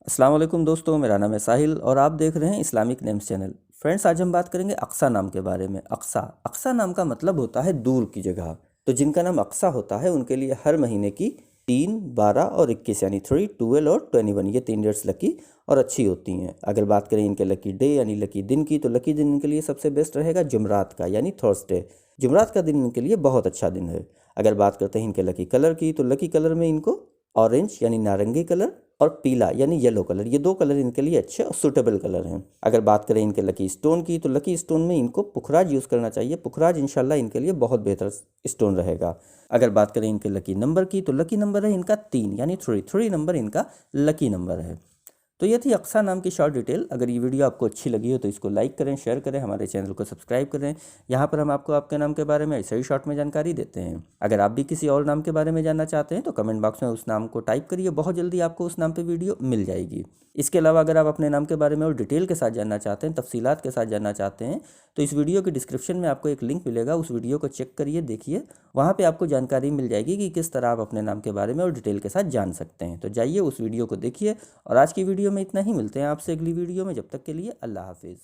अस्सलाम वालेकुम दोस्तों, मेरा नाम है साहिल और आप देख रहे हैं इस्लामिक नेम्स चैनल। फ्रेंड्स, आज हम बात करेंगे अक्सा नाम के बारे में। अक्सा अक्सा नाम का मतलब होता है दूर की जगह। तो जिनका नाम अक्सा होता है उनके लिए हर महीने की 3, 12 और 21 यानी 3, 12 और 21 ये 3 डेट्स लकी और अच्छी होती हैं। अगर बात करें इनके लकी डे यानी लकी दिन की, तो लकी दिन इनके लिए सबसे बेस्ट रहेगा जुमरात का यानी थर्सडे। जुमरात का दिन इनके लिए बहुत अच्छा दिन है। अगर बात करते हैं इनके लकी कलर की, तो लकी कलर में इनको ऑरेंज यानी नारंगी कलर और पीला यानी येलो कलर, ये दो कलर इनके लिए अच्छे और सूटेबल कलर हैं। अगर बात करें इनके लकी स्टोन की, तो लकी स्टोन में इनको पुखराज यूज़ करना चाहिए। पुखराज इंशाल्लाह इनके लिए बहुत बेहतर स्टोन रहेगा। अगर बात करें इनके लकी नंबर की, तो लकी नंबर है इनका 3 यानी 3 नंबर इनका लकी नंबर है। तो ये थी अक्सा नाम की शॉर्ट डिटेल। अगर ये वीडियो आपको अच्छी लगी हो तो इसको लाइक करें, शेयर करें, हमारे चैनल को सब्सक्राइब करें। यहाँ पर हम आपको आपके नाम के बारे में ऐसे ही शॉर्ट में जानकारी देते हैं। अगर आप भी किसी और नाम के बारे में जानना चाहते हैं तो कमेंट बॉक्स में उस नाम को टाइप करिए, बहुत जल्दी आपको उस नाम पर वीडियो मिल जाएगी। इसके अलावा अगर आप अपने नाम के बारे में और डिटेल के साथ जानना चाहते हैं, तफसीलात के साथ जानना चाहते हैं, तो इस वीडियो के डिस्क्रिप्शन में आपको एक लिंक मिलेगा, उस वीडियो को चेक करिए, देखिए, वहाँ पे आपको जानकारी मिल जाएगी कि किस तरह आप अपने नाम के बारे में और डिटेल के साथ जान सकते हैं। तो जाइए उस वीडियो को देखिए। और आज की वीडियो में इतना ही, मिलते हैं आपसे अगली वीडियो में। जब तक के लिए अल्लाह हाफिज़।